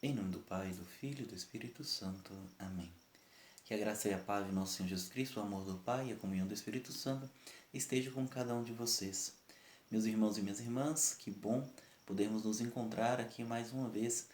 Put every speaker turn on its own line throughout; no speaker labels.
Em nome do Pai, do Filho e do Espírito Santo. Amém. Que a graça e a paz de nosso Senhor Jesus Cristo, o amor do Pai e a comunhão do Espírito Santo esteja com cada um de vocês. Meus irmãos e minhas irmãs, que bom podermos nos encontrar aqui mais uma vez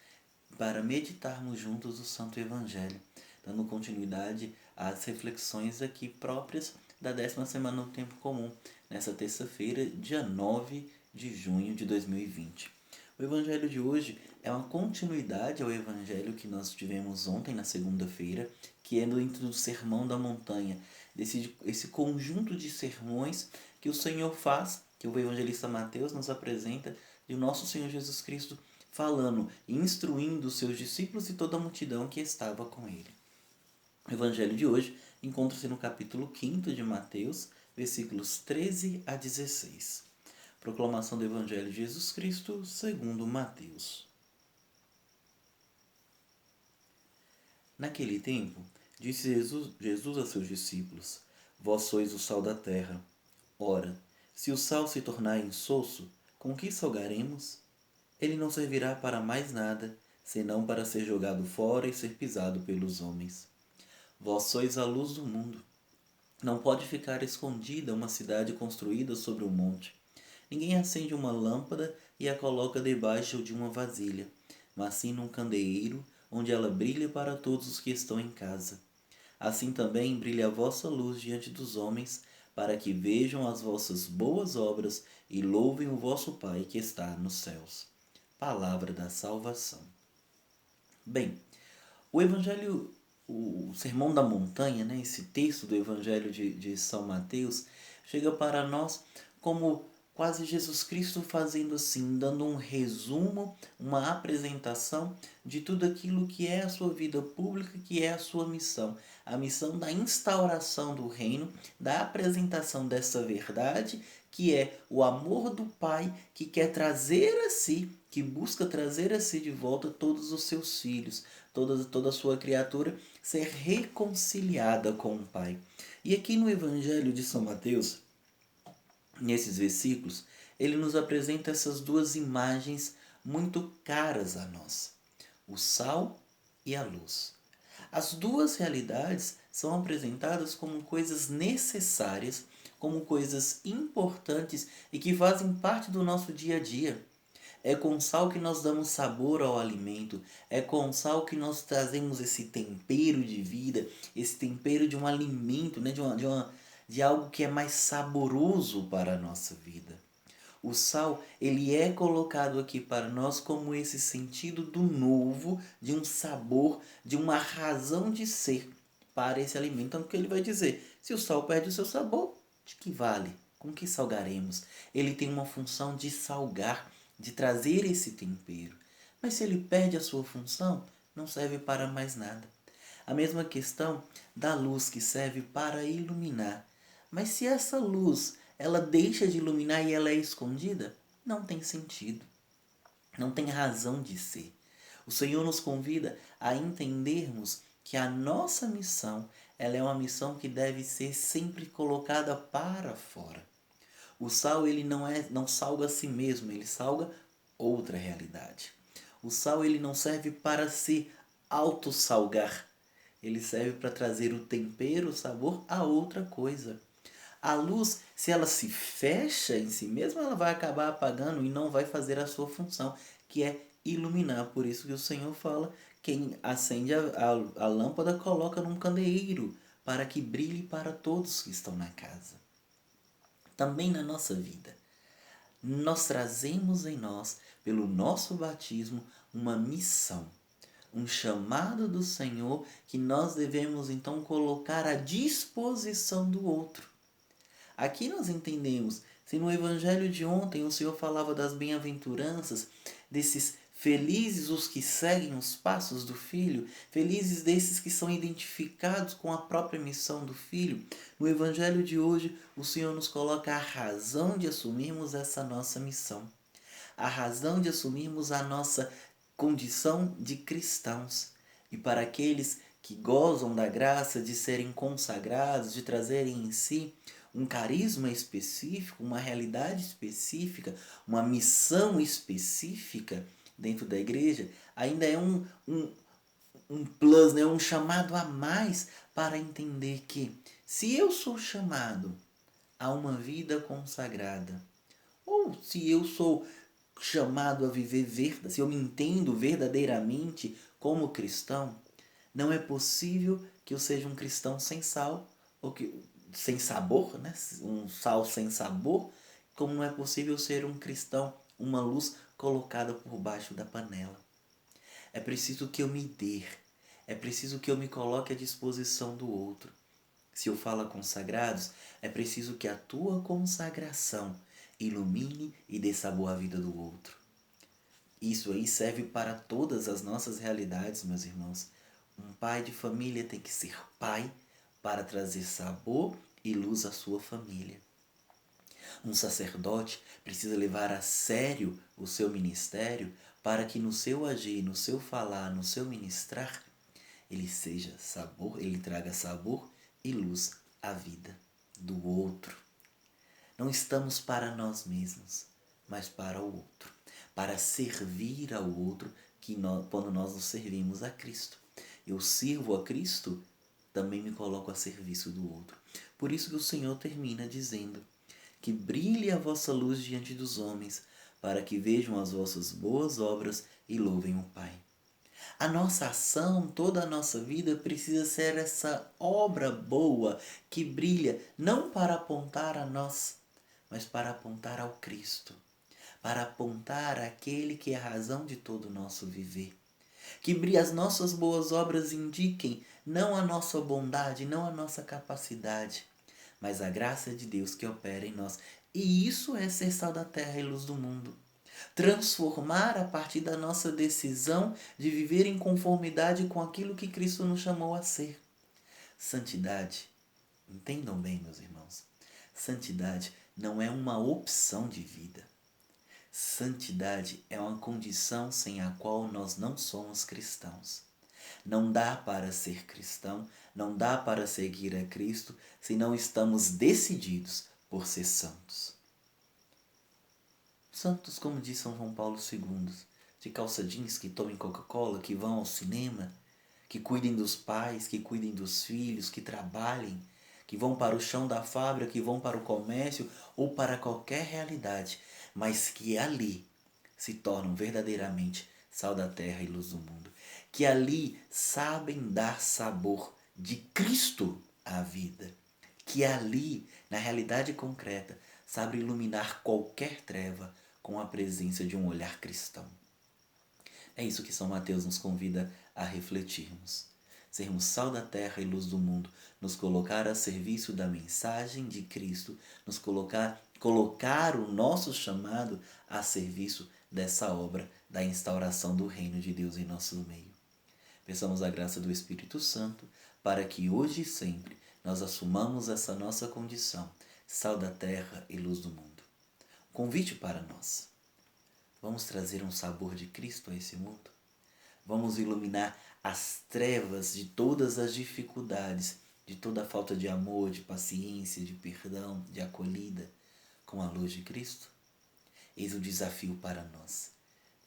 para meditarmos juntos o Santo Evangelho, dando continuidade às reflexões aqui próprias da 10ª semana do Tempo Comum, nessa terça-feira, dia 9 de junho de 2020. O Evangelho de hoje é uma continuidade ao Evangelho que nós tivemos ontem, na segunda-feira, que é dentro do Sermão da Montanha, esse conjunto de sermões que o Senhor faz, que o evangelista Mateus nos apresenta, de nosso Senhor Jesus Cristo falando e instruindo os seus discípulos e toda a multidão que estava com ele. O Evangelho de hoje encontra-se no capítulo 5 de Mateus, versículos 13 a 16. Proclamação do Evangelho de Jesus Cristo segundo Mateus. Naquele tempo, disse Jesus a seus discípulos: Vós sois o sal da terra. Ora, se o sal se tornar insosso, com que salgaremos? Ele não servirá para mais nada, senão para ser jogado fora e ser pisado pelos homens. Vós sois a luz do mundo. Não pode ficar escondida uma cidade construída sobre um monte. Ninguém acende uma lâmpada e a coloca debaixo de uma vasilha, mas sim num candeeiro, onde ela brilha para todos os que estão em casa. Assim também brilha a vossa luz diante dos homens, para que vejam as vossas boas obras e louvem o vosso Pai que está nos céus. Palavra da salvação. Bem, o Evangelho, o Sermão da Montanha, né, esse texto do Evangelho de São Mateus, chega para nós como quase Jesus Cristo fazendo assim, dando um resumo, uma apresentação de tudo aquilo que é a sua vida pública, que é a sua missão. A missão da instauração do reino, da apresentação dessa verdade, que é o amor do Pai que quer trazer a si, que busca trazer a si de volta todos os seus filhos, toda a sua criatura ser reconciliada com o Pai. E aqui no Evangelho de São Mateus, nesses versículos, ele nos apresenta essas duas imagens muito caras a nós: o sal e a luz. As duas realidades são apresentadas como coisas necessárias, como coisas importantes e que fazem parte do nosso dia a dia. É com sal que nós damos sabor ao alimento, é com sal que nós trazemos esse tempero de vida, esse tempero de um alimento, né? de algo que é mais saboroso para a nossa vida. O sal, ele é colocado aqui para nós como esse sentido do novo, de um sabor, de uma razão de ser para esse alimento. Então, o que ele vai dizer? Se o sal perde o seu sabor, de que vale? Com que salgaremos? Ele tem uma função de salgar, de trazer esse tempero. Mas se ele perde a sua função, não serve para mais nada. A mesma questão da luz que serve para iluminar. Mas se essa luz ela deixa de iluminar e ela é escondida, não tem sentido. Não tem razão de ser. O Senhor nos convida a entendermos que a nossa missão ela é uma missão que deve ser sempre colocada para fora. O sal ele não salga a si mesmo, ele salga outra realidade. O sal ele não serve para se autossalgar, ele serve para trazer o tempero, o sabor a outra coisa. A luz, se ela se fecha em si mesma, ela vai acabar apagando e não vai fazer a sua função, que é iluminar. Por isso que o Senhor fala, quem acende a lâmpada coloca num candeeiro, para que brilhe para todos que estão na casa. Também na nossa vida, nós trazemos em nós, pelo nosso batismo, uma missão, um chamado do Senhor que nós devemos então colocar à disposição do outro. Aqui nós entendemos, se no Evangelho de ontem o Senhor falava das bem-aventuranças, desses felizes os que seguem os passos do Filho, felizes desses que são identificados com a própria missão do Filho, no Evangelho de hoje o Senhor nos coloca a razão de assumirmos essa nossa missão, a razão de assumirmos a nossa condição de cristãos. E para aqueles que gozam da graça de serem consagrados, de trazerem em si um carisma específico, uma realidade específica, uma missão específica, dentro da igreja, ainda é um plus, né? Um chamado a mais para entender que se eu sou chamado a uma vida consagrada, ou se eu sou chamado a viver, se eu me entendo verdadeiramente como cristão, não é possível que eu seja um cristão sem sal, ou que sem sabor, né? Um sal sem sabor, como não é possível ser um cristão, uma luz colocada por baixo da panela. É preciso que eu me dê, é preciso que eu me coloque à disposição do outro. Se eu falo a consagrados, é preciso que a tua consagração ilumine e dê sabor à vida do outro. Isso aí serve para todas as nossas realidades, meus irmãos. Um pai de família tem que ser pai para trazer sabor e luz à sua família. Um sacerdote precisa levar a sério o seu ministério para que no seu agir, no seu falar, no seu ministrar, ele seja sabor, ele traga sabor e luz à vida do outro. Não estamos para nós mesmos, mas para o outro, para servir ao outro quando nós nos servimos a Cristo. Eu sirvo a Cristo, também me coloco a serviço do outro. Por isso que o Senhor termina dizendo que brilhe a vossa luz diante dos homens, para que vejam as vossas boas obras e louvem o Pai. A nossa ação, toda a nossa vida precisa ser essa obra boa que brilha não para apontar a nós, mas para apontar ao Cristo, para apontar àquele que é a razão de todo o nosso viver. Que as nossas boas obras indiquem não a nossa bondade, não a nossa capacidade, mas a graça de Deus que opera em nós. E isso é ser sal da terra e luz do mundo. Transformar a partir da nossa decisão de viver em conformidade com aquilo que Cristo nos chamou a ser. Santidade, entendam bem, meus irmãos, santidade não é uma opção de vida. Santidade é uma condição sem a qual nós não somos cristãos. Não dá para ser cristão, não dá para seguir a Cristo se não estamos decididos por ser santos. Santos, como diz São João Paulo II, de calça jeans, que tomem Coca-Cola, que vão ao cinema, que cuidem dos pais, que cuidem dos filhos, que trabalhem, que vão para o chão da fábrica, que vão para o comércio ou para qualquer realidade, mas que ali se tornam verdadeiramente sal da terra e luz do mundo. Que ali sabem dar sabor de Cristo à vida. Que ali, na realidade concreta, sabem iluminar qualquer treva com a presença de um olhar cristão. É isso que São Mateus nos convida a refletirmos. Sermos sal da terra e luz do mundo, nos colocar a serviço da mensagem de Cristo, nos colocar o nosso chamado a serviço dessa obra da instauração do reino de Deus em nosso meio. Peçamos a graça do Espírito Santo para que hoje e sempre nós assumamos essa nossa condição, sal da terra e luz do mundo. Convite para nós. Vamos trazer um sabor de Cristo a esse mundo? Vamos iluminar as trevas de todas as dificuldades, de toda a falta de amor, de paciência, de perdão, de acolhida, com a luz de Cristo? Eis o desafio para nós.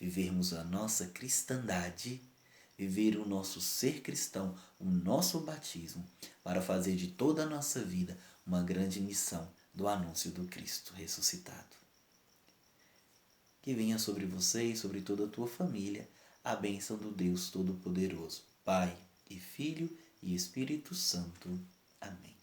Vivermos a nossa cristandade, viver o nosso ser cristão, o nosso batismo, para fazer de toda a nossa vida uma grande missão do anúncio do Cristo ressuscitado. Que venha sobre você e sobre toda a tua família a bênção do Deus Todo-Poderoso, Pai e Filho e Espírito Santo. Amém.